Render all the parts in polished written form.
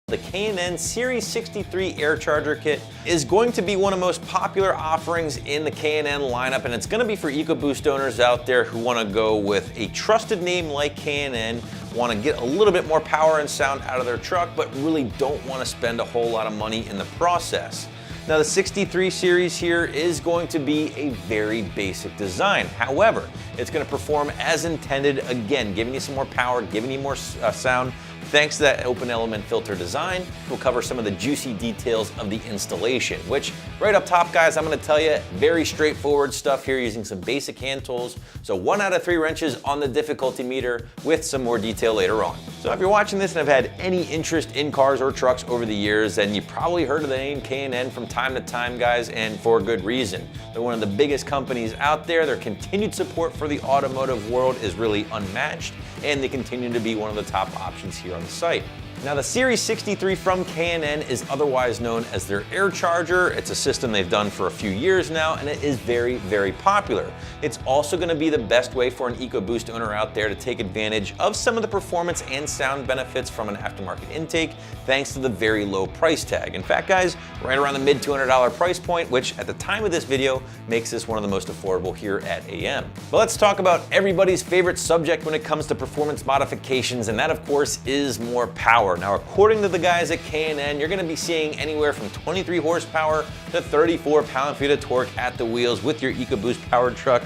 The K&N Series 63 Air Charger kit is going to be one of the most popular offerings in the K&N lineup, and it's going to be for EcoBoost owners out there who want to go with a trusted name like K&N, want to get a little bit more power and sound out of their truck, but really don't want to spend a whole lot of money in the process. Now the 63 series here is going to be a very basic design. However, it's going to perform as intended, again, giving you some more power, giving you more sound. Thanks to that open element filter design, we'll cover some of the juicy details of the installation, which right up top, guys, I'm gonna tell you, very straightforward stuff here using some basic hand tools. So 1 out of 3 wrenches on the difficulty meter with some more detail later on. So if you're watching this and have had any interest in cars or trucks over the years, then you probably heard of the name K&N from time to time, guys, and for good reason. They're one of the biggest companies out there. Their continued support for the automotive world is really unmatched, and they continue to be one of the top options here on the site. Now the Series 63 from K&N is otherwise known as their Air Charger. It's a system they've done for a few years now, and it is very, very popular. It's also going to be the best way for an EcoBoost owner out there to take advantage of some of the performance and sound benefits from an aftermarket intake, thanks to the very low price tag. In fact, guys, right around the mid $200 price point, which at the time of this video makes this one of the most affordable here at AM. But let's talk about everybody's favorite subject when it comes to performance modifications, and that of course is more power. Now, according to the guys at K&N, you're going to be seeing anywhere from 23 horsepower to 34 pound-feet of torque at the wheels with your EcoBoost powered truck,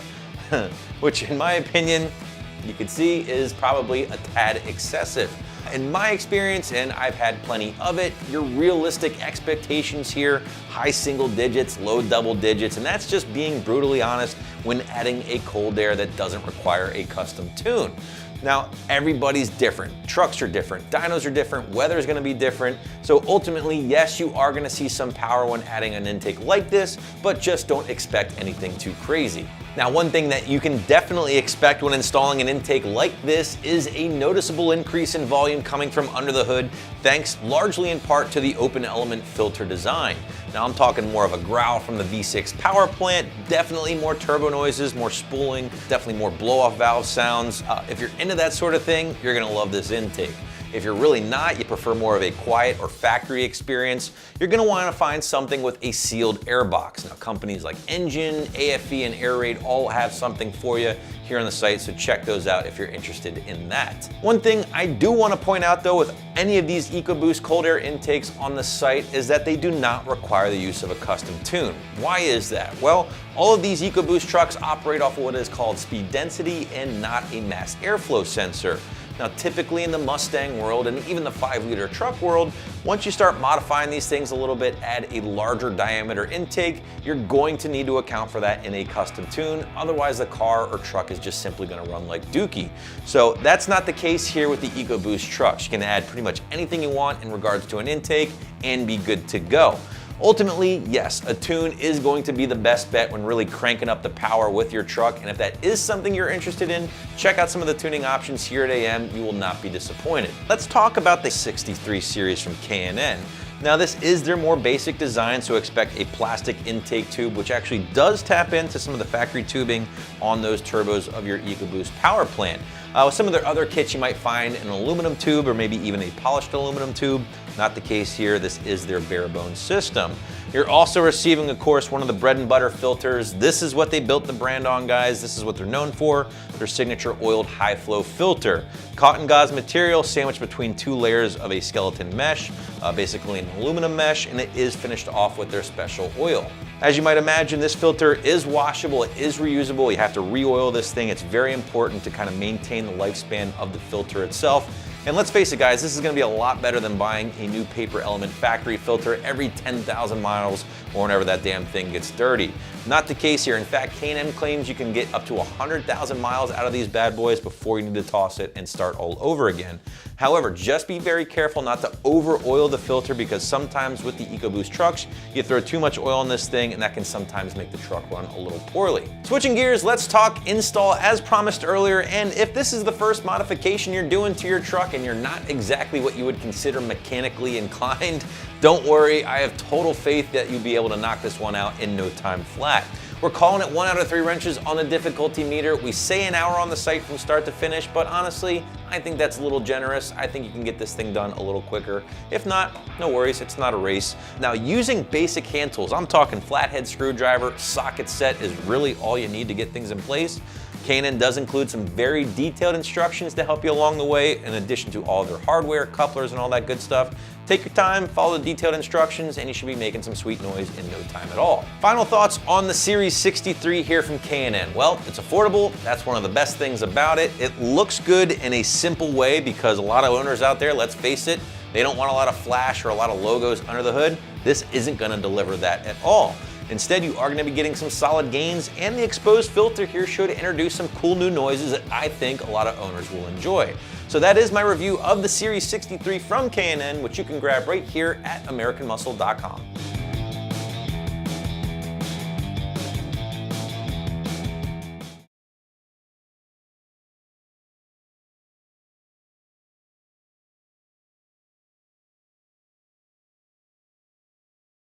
which in my opinion, you can see is probably a tad excessive. In my experience, and I've had plenty of it, your realistic expectations here, high single digits, low double digits, and that's just being brutally honest when adding a cold air that doesn't require a custom tune. Now, everybody's different. Trucks are different, dynos are different, weather is gonna be different. So ultimately, yes, you are gonna see some power when adding an intake like this, but just don't expect anything too crazy. Now, one thing that you can definitely expect when installing an intake like this is a noticeable increase in volume coming from under the hood, thanks largely in part to the open element filter design. Now, I'm talking more of a growl from the V6 power plant, definitely more turbo noises, more spooling, definitely more blow-off valve sounds. If you're into that sort of thing, you're gonna love this intake. If you're really not, you prefer more of a quiet or factory experience, you're gonna wanna find something with a sealed air box. Now, companies like Engine, AFE, and Air Raid all have something for you here on the site, so check those out if you're interested in that. One thing I do wanna point out though with any of these EcoBoost cold air intakes on the site is that they do not require the use of a custom tune. Why is that? Well, all of these EcoBoost trucks operate off of what is called speed density and not a mass airflow sensor. Now, typically in the Mustang world and even the 5-liter truck world, once you start modifying these things a little bit, add a larger diameter intake, you're going to need to account for that in a custom tune. Otherwise, the car or truck is just simply going to run like dookie. So that's not the case here with the EcoBoost trucks. You can add pretty much anything you want in regards to an intake and be good to go. Ultimately, yes, a tune is going to be the best bet when really cranking up the power with your truck, and if that is something you're interested in, check out some of the tuning options here at AM. You will not be disappointed. Let's talk about the 63 series from K&N. Now, this is their more basic design, so expect a plastic intake tube, which actually does tap into some of the factory tubing on those turbos of your EcoBoost power plant. With some of their other kits, you might find an aluminum tube or maybe even a polished aluminum tube. Not the case here. This is their bare bones system. You're also receiving, of course, one of the bread and butter filters. This is what they built the brand on, guys. This is what they're known for, their signature oiled high flow filter. Cotton gauze material sandwiched between 2 layers of a skeleton mesh, basically an aluminum mesh, and it is finished off with their special oil. As you might imagine, this filter is washable, it is reusable. You have to re-oil this thing. It's very important to kind of maintain the lifespan of the filter itself. And let's face it, guys, this is gonna be a lot better than buying a new paper element factory filter every 10,000 miles or whenever that damn thing gets dirty. Not the case here. In fact, K&N claims you can get up to 100,000 miles out of these bad boys before you need to toss it and start all over again. However, just be very careful not to over oil the filter, because sometimes with the EcoBoost trucks, you throw too much oil in this thing and that can sometimes make the truck run a little poorly. Switching gears, let's talk install as promised earlier. And if this is the first modification you're doing to your truck and you're not exactly what you would consider mechanically inclined, don't worry, I have total faith that you'll be able to knock this one out in no time flat. We're calling it 1 out of 3 wrenches on the difficulty meter. We say an hour on the site from start to finish, but honestly, I think that's a little generous. I think you can get this thing done a little quicker. If not, no worries, it's not a race. Now, using basic hand tools, I'm talking flathead screwdriver, socket set is really all you need to get things in place. K&N does include some very detailed instructions to help you along the way, in addition to all their hardware, couplers, and all that good stuff. Take your time, follow the detailed instructions, and you should be making some sweet noise in no time at all. Final thoughts on the Series 63 here from K&N. Well, it's affordable. That's one of the best things about it. It looks good in a simple way because a lot of owners out there, let's face it, they don't want a lot of flash or a lot of logos under the hood. This isn't gonna deliver that at all. Instead, you are going to be getting some solid gains, and the exposed filter here should introduce some cool new noises that I think a lot of owners will enjoy. So that is my review of the Series 63 from K&N, which you can grab right here at AmericanMuscle.com.